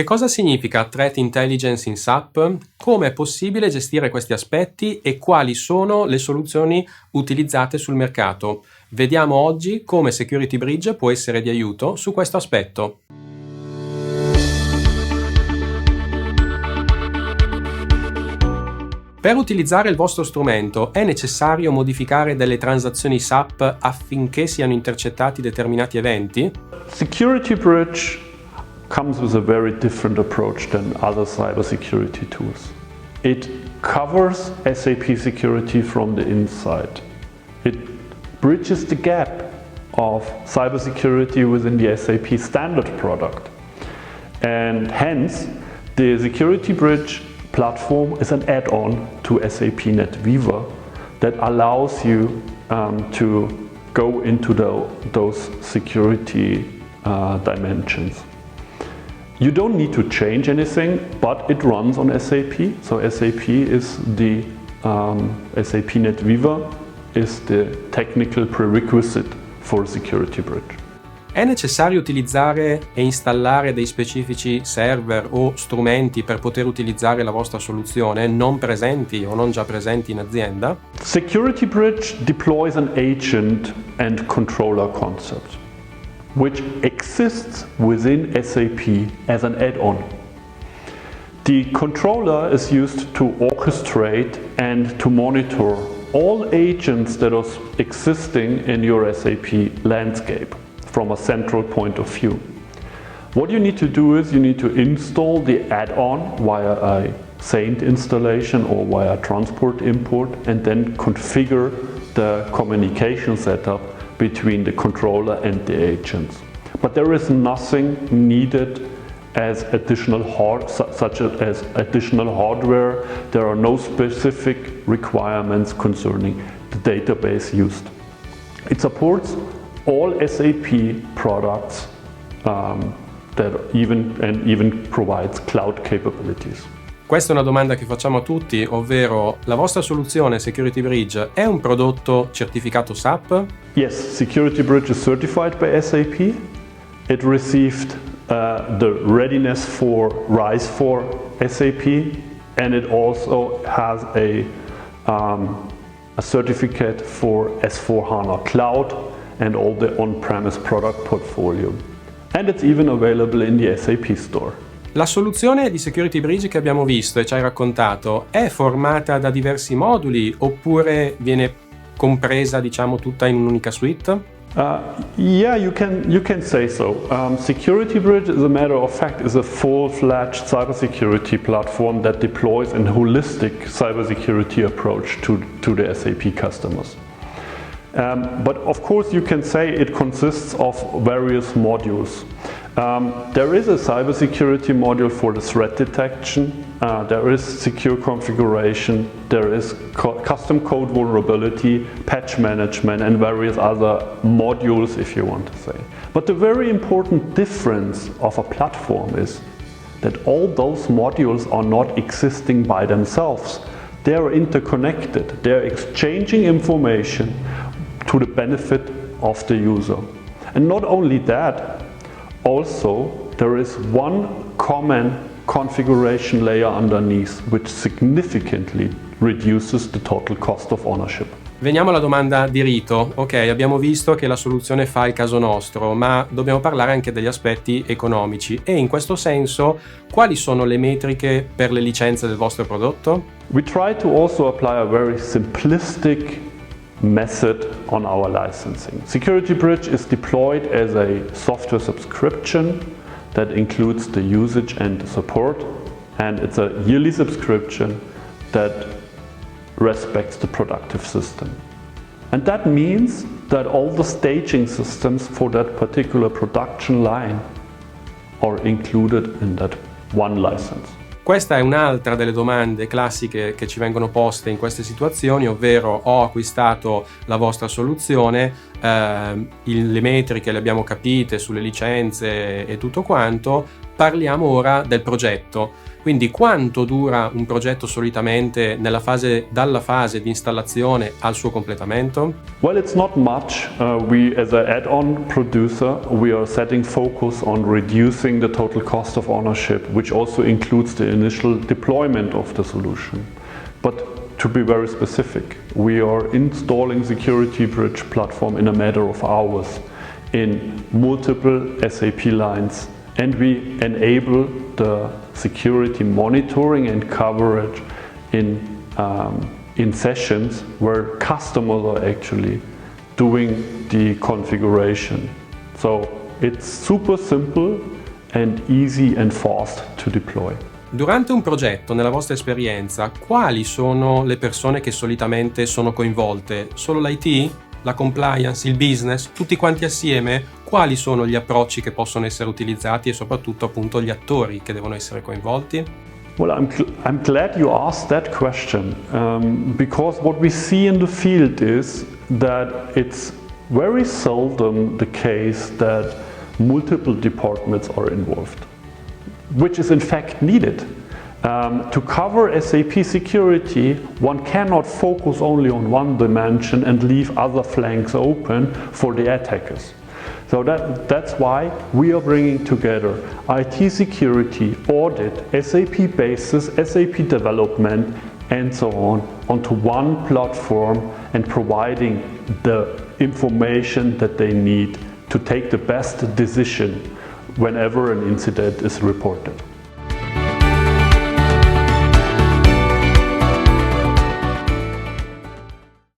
Che cosa significa Threat Intelligence in SAP? Come è possibile gestire questi aspetti e quali sono le soluzioni utilizzate sul mercato? Vediamo oggi come Security Bridge può essere di aiuto su questo aspetto. Per utilizzare il vostro strumento è necessario modificare delle transazioni SAP affinché siano intercettati determinati eventi? Security Bridge comes with a very different approach than other cybersecurity tools. It covers SAP security from the inside. It bridges the gap of cybersecurity within the SAP standard product. And hence, the Security Bridge platform is an add-on to SAP NetWeaver that allows you to go into those security dimensions. You don't need to change anything, but it runs on SAP. So SAP is the SAP NetWeaver is the technical prerequisite for Security Bridge. È necessario utilizzare e installare dei specifici server o strumenti per poter utilizzare la vostra soluzione non presenti o non già presenti in azienda? Security Bridge deploys an agent and controller concept, which exists within SAP as an add-on. The controller is used to orchestrate and to monitor all agents that are existing in your SAP landscape from a central point of view. What you need to do is you need to install the add-on via a Saint installation or via transport import and then configure the communication setup between the controller and the agents. But there is nothing needed as additional such as additional hardware. There are no specific requirements concerning the database used. It supports all SAP products that even provides cloud capabilities. Questa è una domanda che facciamo a tutti, ovvero la vostra soluzione Security Bridge è un prodotto certificato SAP? Yes, Security Bridge is certified by SAP. It received the readiness for RISE for SAP, and it also has a certificate for S/4HANA Cloud and all the on-premise product portfolio. And it's even available in the SAP Store. La soluzione di Security Bridge che abbiamo visto e ci hai raccontato è formata da diversi moduli oppure viene compresa, diciamo, tutta in un'unica suite? Yeah, you can say so. Security Bridge, as a matter of fact, is a full-fledged cybersecurity platform that deploys a holistic cybersecurity approach to the SAP customers. But of course you can say it consists of various modules. There is a cybersecurity module for the threat detection, there is secure configuration, there is custom code vulnerability, patch management and various other modules if you want to say. But the very important difference of a platform is that all those modules are not existing by themselves. They are interconnected, they are exchanging information to the benefit of the user. And not only that, also there is one common configuration layer underneath which significantly reduces the total cost of ownership. Veniamo alla domanda di rito. Ok, abbiamo visto che la soluzione fa il caso nostro, ma dobbiamo parlare anche degli aspetti economici e in questo senso quali sono le metriche per le licenze del vostro prodotto? We try to also apply a very simplistic method on our licensing. Security Bridge is deployed as a software subscription that includes the usage and the support, and it's a yearly subscription that respects the productive system. And that means that all the staging systems for that particular production line are included in that one license. Questa è un'altra delle domande classiche che ci vengono poste in queste situazioni, ovvero ho acquistato la vostra soluzione, le metriche le abbiamo capite sulle licenze e tutto quanto, parliamo ora del progetto. Quindi quanto dura un progetto solitamente dalla fase di installazione al suo completamento? Well, it's not much. We, as an add-on producer, we are setting focus on reducing the total cost of ownership, which also includes the initial deployment of the solution. But to be very specific, we are installing Security Bridge platform in a matter of hours in multiple SAP lines, and we enable the security monitoring and coverage in sessions where customers are actually doing the configuration. So it's super simple and easy and fast to deploy. Durante un progetto, nella vostra esperienza, quali sono le persone che solitamente sono coinvolte? Solo l'IT? La compliance? Il business? Tutti quanti assieme? Quali sono gli approcci che possono essere utilizzati e soprattutto appunto gli attori che devono essere coinvolti? Well, I'm glad you asked that question because what we see in the field is that it's very seldom the case that multiple departments are involved, which is in fact needed. To cover SAP security, one cannot focus only on one dimension and leave other flanks open for the attackers. So that's why we are bringing together IT security, audit, SAP basis, SAP development, and so on onto one platform and providing the information that they need to take the best decision whenever an incident is reported.